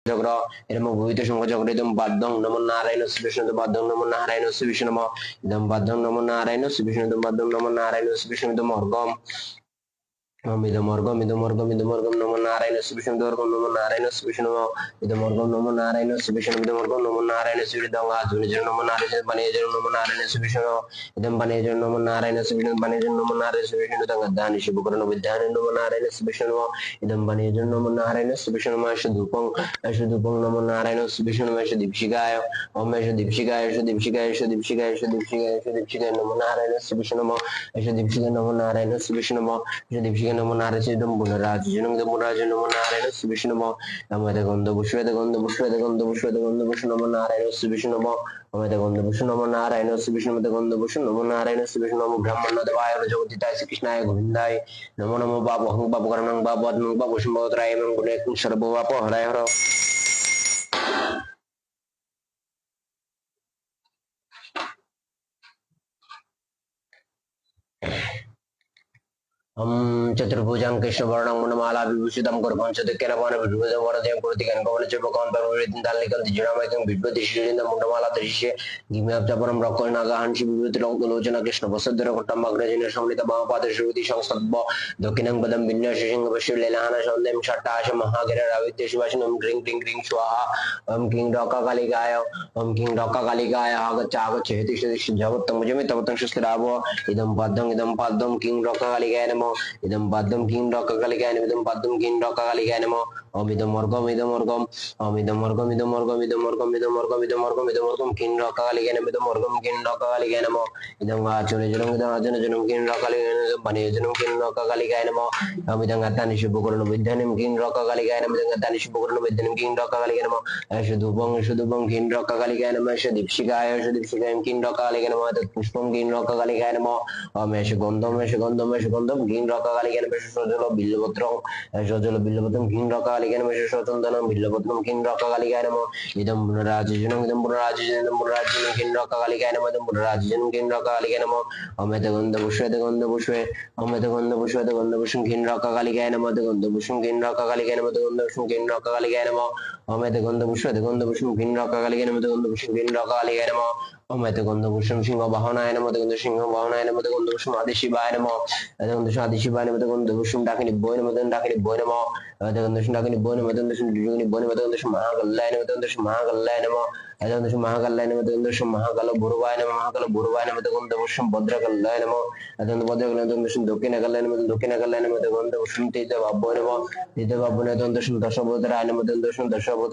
চক্র এরম ভূমিতে শঙ্খ চক্র ইদম বাদ্যং নমো নারায়ণ শ্রী বিষ্ণু বাদ্যং নমো নারায়ণ শ্রী বিষ্ণু নমঃ ইদম বাদ্যং নমো নারায়ণ শ্রী বিষ্ণু বাদ্যং নমো নারায়ণ শ্রী বিষ্ণু ইদম অর্ঘম ইদমর্গম নমো নারায়ণ শ্রীবিষ্ণুদর্গম নমো নারায়ণ শ্রীবিষ্ণু ইদমর্গম নমো নারায়ণ শ্রীবিষ্ণু ইদমর্গম নমো নারায়ণ শ্রীবিদঙ্গা ধুনিজন নমো নারায়ণ বাণীজন নমো নারায়ণ শ্রীবিষ্ণু ইদম বাণীজন নমো নারায়ণ শ্রীবিষ্ণু বাণীজন নমো নারায়ণ শ্রীবিষ্ণু দঙ্গাদানি শিবকরণ বিদ্যান নমো নারায়ণ শ্রীবিষ্ণু ইদম বাণীজন নমো নারায়ণ শ্রীবিষ্ণু মাশ ধূপং নমো নারায়ণ শ্রীবিষ্ণু মাশ দীপশিকায় ওম মাশ দীপশিকায় নমো নারায়ণ শ্রীবিষ্ণু মাশ দীপশিকায় নমো নারায়ণ শ্রীবিষ্ণু দীপশিকায় নমো নারায়ণ পুনরাজনং পুনরাজ নমো নারায়ণ শ্রীবিষ্ণু আমাদের গন্ধ পুষ্প নমো নারায়ণ শ্রীবিষ্ণু আমাদের গন্ধ পুষ্প নমো নারায়ণ শ্রীবিষ্ণু আমাদের গন্ধ পুষ্প নমো নারায়ণ শ্রীবিষ্ণু নমো ব্রাহ্মণ দেবায় জগদ্দিতায় শ্রীকৃষ্ণায় গোবিন্দায় নমো নমো বাবহং বাবকরণং বাবদ্মং বাবুসম্ভবত্রায় মং গুণে সর্ববাপ হরায় হর चतुर्भुजं कृष्णवर्णं गुणमाला विभूषितं गर्भं चतुर्केन विभूषितं वरदं कृतिकं कवलचर्पकं परमवेदिं दाल्लिकं दिजनामयकं विद्वतिशीलिनं मुण्डमाला दृश्ये गिम्याब्जपरं रक्षणागाहंसि विभूतिलोचना कृष्णवसद्धरकटं अग्रजेन संवृत महापादश्रुति संस्तब्ध दक्षिणं पदं विन्यासशृङ्गपश्यलीलाना सौन्दं षट्टाश महागिररावित्य शिवाशिनं क्रीं क्रीं क्रीं स्वाहा ॐ क्रीं डोकाकालिकाय आगच्छेति जगत्तं मुजमितवतं सुस्थिरावो इदं पाद्यं किं डोकाकालिकाय नमः इदं पाद्यं किं डोकाकालिकाय नमः इदं पाद्यं किं डोकाकालिकाय नमः इदमर्गं किं डोकाकालिकाय नमः किं डोकाकालिकाय नमः इदं आचरणजनं किं डोकाकालिकाय नमः बनेजनं किं डोकाकालिकाय नमः इदं अत्तानि शुभकरणं विद्यानं किं डोकाकालिकाय नमः इदं अत्तानि शुभकरणं विद्यानं किं डोकाकालिकाय नमः शुद्धुपं किं डोकाकालिकाय नमः दीपशिकाय किं डोकाकालिकाय नमः पुष्पं किं डोकाकालिकाय नमः गन्धं किं डोकाकालिकाय नमः सजल बिल्वपत्रं किं डोकाकालिकाय नमः स्वचन्दनं बिल्वपत्रं किं डोकाकालिकाय नमः इदं पुनराजनं किं डोकाकालिकाय नमः इदं पुनराजनं किं डोकाकालिकाय नमः गन्धपुष्पे किं डोकाकालिकाय नमः गन्धपुष्पं किं डोकाकालिकाय नमः गन्धपुष्पं किं डोकाकालिकाय नमः गन्धपुष्पं किं डोकाकालिकाय नमः गन्धपुष्पं किं डोकाकालिकाय नमः गन्धपुष्पं सिंहवाहनाय नमः सिंहवाहनाय नमः गन्धपुष्पं आदिशिवाय नमः आदिशिवाय नमः गन्धपुष्पं डाकिनिभ्यो नमः डाकिनिभ्यो नमः गन्धपुष्पं डाकिनिभ्यो नमः गन्धपुष्पं महागल्लाय नमः महागल्लाय नमः महागल्लाय नमः महाकाल भुरवाय नमः गन्धपुष्पं भद्रकल्लाय नमः भद्रकल्लाय दक्षिणकल्लाय नमः गन्धपुष्पं तीर्थबाभ्यो नमः दशवताराय नमः दशवताराय